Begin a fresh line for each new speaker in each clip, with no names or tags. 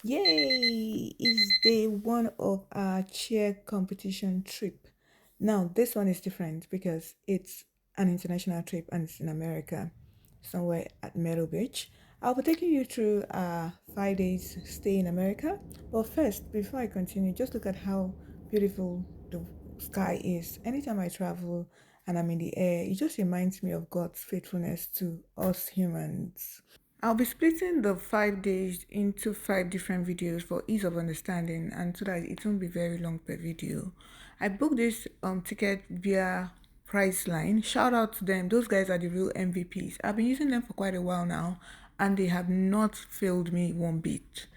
Yay! It's day one of our cheer competition trip. Now, this one is different because it's an international trip and it's in America, somewhere at Myrtle Beach. I'll be taking you through 5 days stay in America. But first, before I continue, just look at how beautiful the sky is. Anytime I travel and I'm in the air, it just reminds me of God's faithfulness to us humans. I'll be splitting the 5 days into five different videos for ease of understanding and so that it won't be very long per video. I booked this ticket via Priceline. Shout out to them. Those guys are the real MVPs. I've been using them for quite a while now and they have not failed me one bit.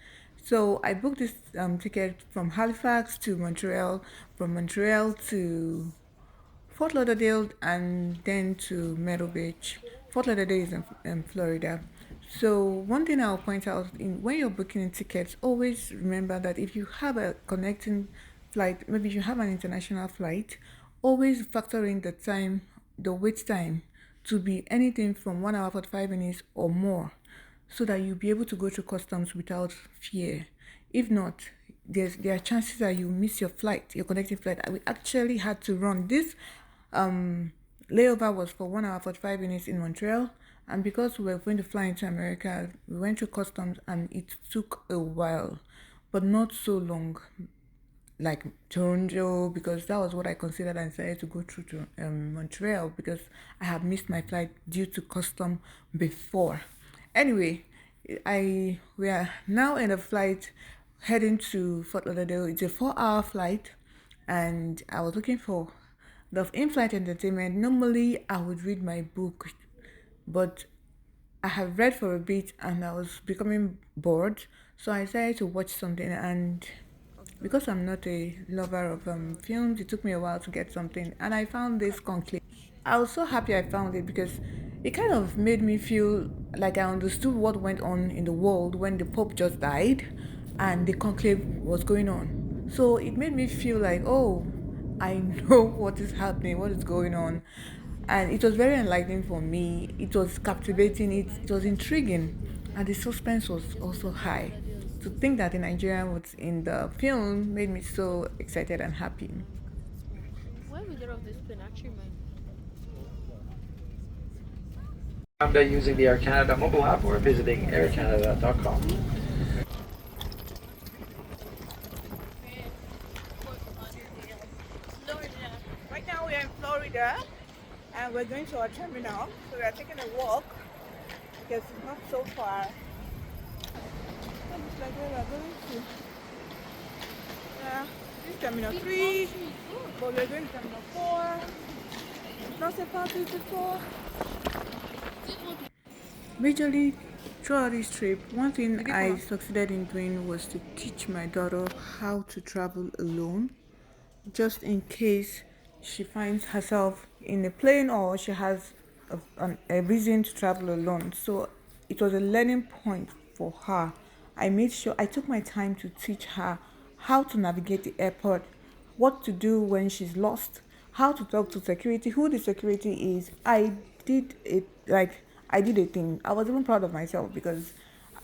So I booked this ticket from Halifax to Montreal, from Montreal to Fort Lauderdale, and then to Myrtle Beach. Fort Lauderdale is in Florida. So one thing I'll point out when you're booking tickets, always remember that if you have a connecting flight, maybe you have an international flight, always factor in the time, the wait time, to be anything from 1 hour 45 minutes or more, so that you'll be able to go through customs without fear. If not, there are chances that you miss your flight, your connecting flight. We actually had to run this layover was for 1 hour 45 minutes in Montreal, and because we were going to fly into America, we went through customs and it took a while, but not so long like Toronto, because that was what I considered and decided to go through to Montreal because I had missed my flight due to custom before. Anyway, we are now in a flight heading to Fort Lauderdale. It's a 4 hour flight, and I was looking for the in-flight entertainment. Normally, I would read my book, but I have read for a bit and I was becoming bored, so I decided to watch something. And because I'm not a lover of films, it took me a while to get something, and I found this conclave. I was so happy I found it because it kind of made me feel like I understood what went on in the world when the Pope just died and the conclave was going on. So it made me feel like, oh, I know what is happening, what is going on. And it was very enlightening for me. It was captivating, it was intriguing, and the suspense was also high. To think that the Nigerian was in the film made me so excited and happy.
Why we get off this plane actually, man?
By using the Air Canada mobile app or visiting aircanada.com.
Right now we're in Florida and we're going to our terminal. So we are taking a walk because it's not so far. So it's like we are going to this terminal 3, but we're going to terminal 4. It's not so far to 4. Majorly throughout this trip, one thing I succeeded in doing was to teach my daughter how to travel alone, just in case she finds herself in a plane or she has a reason to travel alone. So it was a learning point for her. I made sure I took my time to teach her how to navigate the airport, what to do when she's lost, how to talk to security, who the security is. Did it like I did a thing. I was even proud of myself because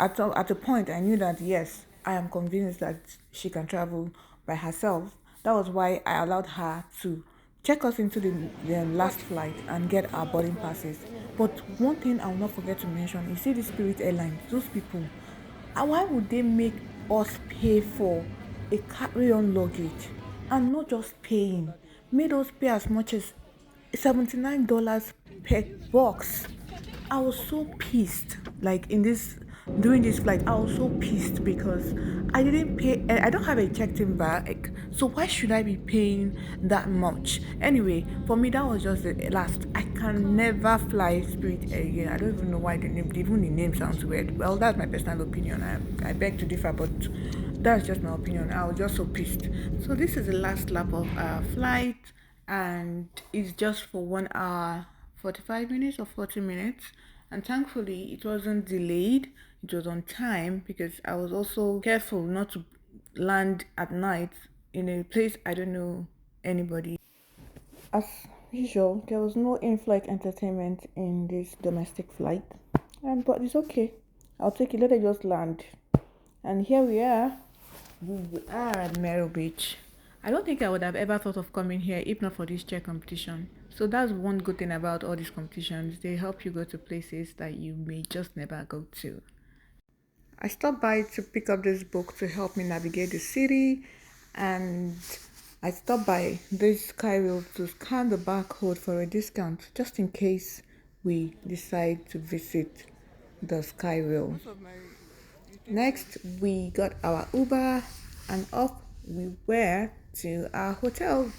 at a point I knew that yes, I am convinced that she can travel by herself. That was why I allowed her to check us into the last flight and get our boarding passes. But one thing I will not forget to mention, you see the Spirit Airlines, those people, and why would they make us pay for a carry-on luggage and not just paying? Made us pay as much as $79 per box. I was so pissed. Like in this during this flight, I was so pissed because I didn't pay. I don't have a checked-in bag, so why should I be paying that much? Anyway, for me that was just the last. I can never fly Spirit again. I don't even know why even the name sounds weird. Well, that's my personal opinion. I beg to differ, but that's just my opinion. I was just so pissed. So this is the last lap of our flight, and it's just for 1 hour 45 minutes or 40 minutes, and thankfully it wasn't delayed, it was on time because I was also careful not to land at night in a place I don't know anybody. As usual, there was no in-flight entertainment in this domestic flight, but it's okay. I'll take it. Let it just land. And here we are. We are at Myrtle Beach. I don't think I would have ever thought of coming here if not for this chair competition. So that's one good thing about all these competitions. They help you go to places that you may just never go to. I stopped by to pick up this book to help me navigate the city, and I stopped by this Skywheel to scan the barcode for a discount just in case we decide to visit the Skywheel. Next, we got our Uber and off we were to our hotel.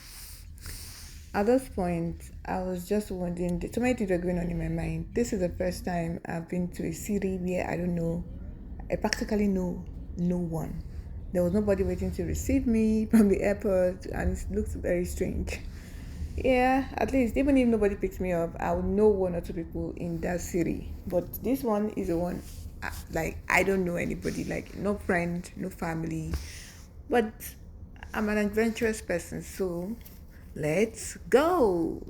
At this point, I was just wondering, so many things were going on in my mind. This is the first time I've been to a city where I practically know no one. There was nobody waiting to receive me from the airport, and it looked very strange. Yeah, at least even if nobody picks me up, I would know one or two people in that city. But this one is the one, like, I don't know anybody, like, no friend, no family. But I'm an adventurous person, so let's go.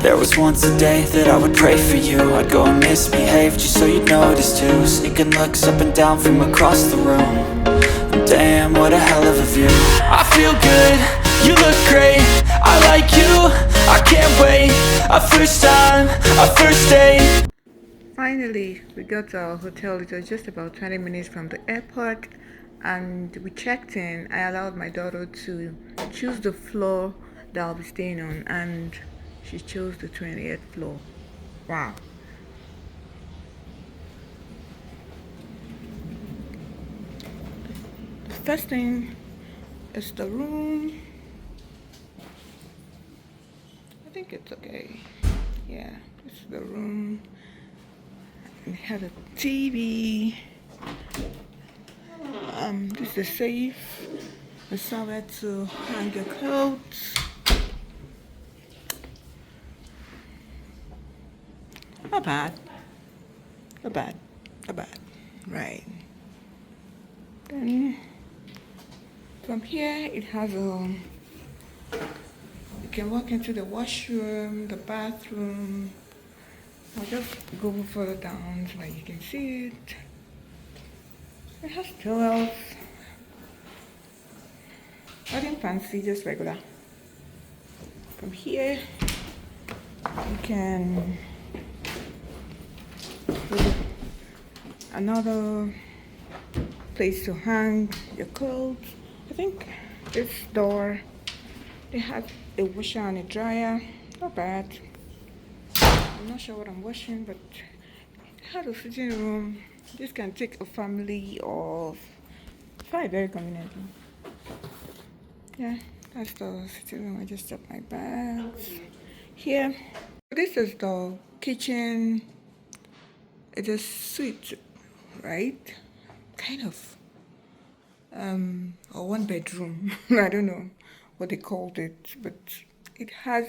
There was once a day that I would pray for you. I'd go and misbehave just so you'd notice too. Sneaking looks up and down from across the room. And damn, what a hell of a view. I feel good, you look great, I like you, I can't wait. A first time, a first date.
Finally, we got to our hotel. It was just about 20 minutes from the airport, and we checked in. I allowed my daughter to choose the floor that I'll be staying on, and she chose the 28th floor. Wow. The first thing is the room. I think it's okay. Yeah, this is the room. It has a TV. This is a safe. A somewhere to hang your clothes. Not bad. Not bad. Not bad. Right. Then from here it has a, you can walk into the washroom, the bathroom. I'll just go further down so that you can see it. It has towels. Nothing fancy, just regular. From here you can another place to hang your clothes. I think this door, they have a washer and a dryer. Not bad. I'm not sure what I'm washing, but it has a sitting room. This can take a family of five very conveniently. Yeah, that's the sitting room. I just dropped my bags here. This is the kitchen. It's a suite, right? Kind of. Or one bedroom. I don't know what they called it, but it has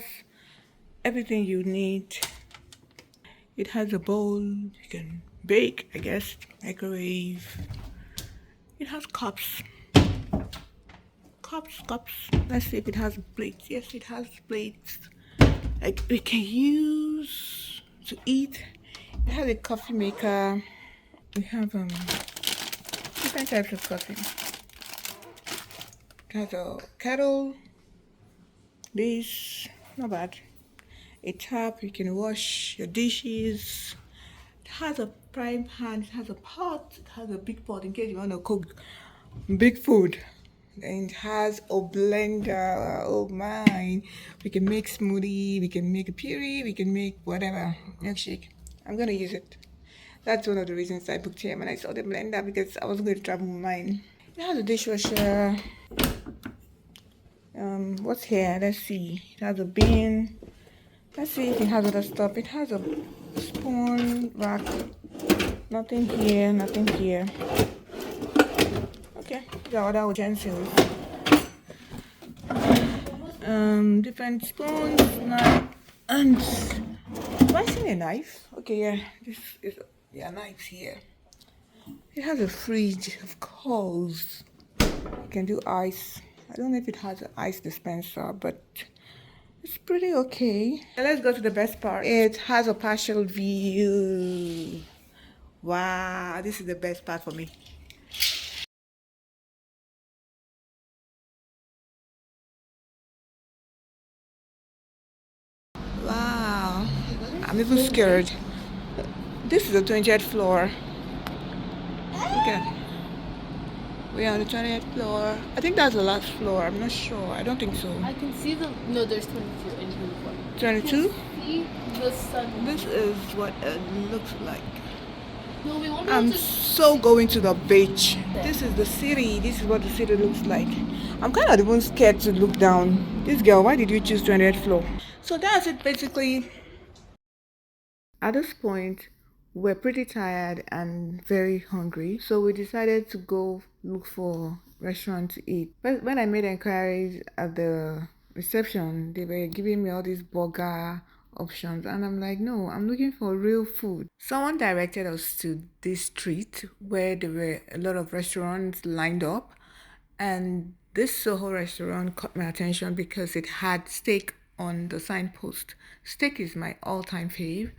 everything you need. It has a bowl, you can bake, I guess, microwave. It has cups. Cups. Let's see if it has plates. Yes, it has plates. Like we can use to eat. It has a coffee maker. We have different types of coffee. It has a kettle. This, not bad. A tap, you can wash your dishes. It has a frying pan, it has a pot, it has a big pot in case you want to cook big food. And it has a blender. Oh my, we can make smoothie, we can make a puree, we can make whatever, milkshake. I'm gonna use it. That's one of the reasons I booked here when I saw the blender, because I was going to travel with mine. It has a dishwasher. What's here? Let's see. It has a bin. Let's see if it has other stuff. It has a spoon rack. Nothing here, nothing here. Okay, the other utensils. Different spoons, knife, and have I seen a knife? Okay, yeah, this is knives here. It has a fridge, of course. You can do ice. I don't know if it has an ice dispenser, but it's pretty okay. Let's go to the best part. It has a partial view. Wow, this is the best part for me. Wow, I'm even scared. This is the 20th floor. Look at, we're on the 20th floor. I think that's the last floor. I'm not sure. I don't think so.
I can see the. No, there's 22 and 24.
22?
See the sun.
This is what it looks like.
No, we won't
I'm so going to the beach. This is the city. This is what the city looks like. I'm kind of even scared to look down. This girl, why did you choose 20th floor? So that's it basically. At this point, we're pretty tired and very hungry, so we decided to go look for restaurant to eat. But when I made inquiries at the reception, they were giving me all these burger options, and I'm like, no, I'm looking for real food. Someone directed us to this street where there were a lot of restaurants lined up, and this Soho restaurant caught my attention because it had steak on the signpost. Steak is my all-time fave,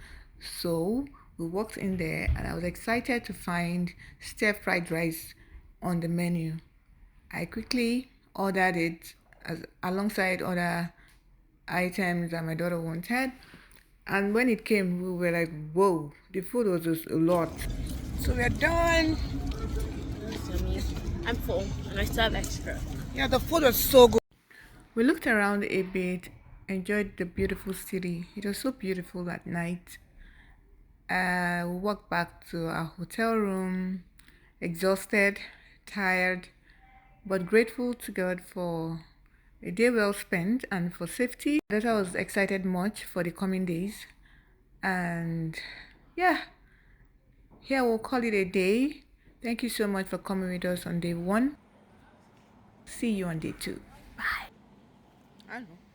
so we walked in there and I was excited to find stir-fried rice on the menu. I quickly ordered it alongside other items that my daughter wanted. And when it came, we were like, whoa, the food was just a lot. So we're done.
Yummy. I'm full and I still have extra.
Yeah, the food was so good. We looked around a bit, enjoyed the beautiful city. It was so beautiful at night. We walked back to our hotel room, exhausted, tired, but grateful to God for a day well spent and for safety. That I was excited much for the coming days. And yeah, here we'll call it a day. Thank you so much for coming with us on day one. See you on day two. Bye. I don't know.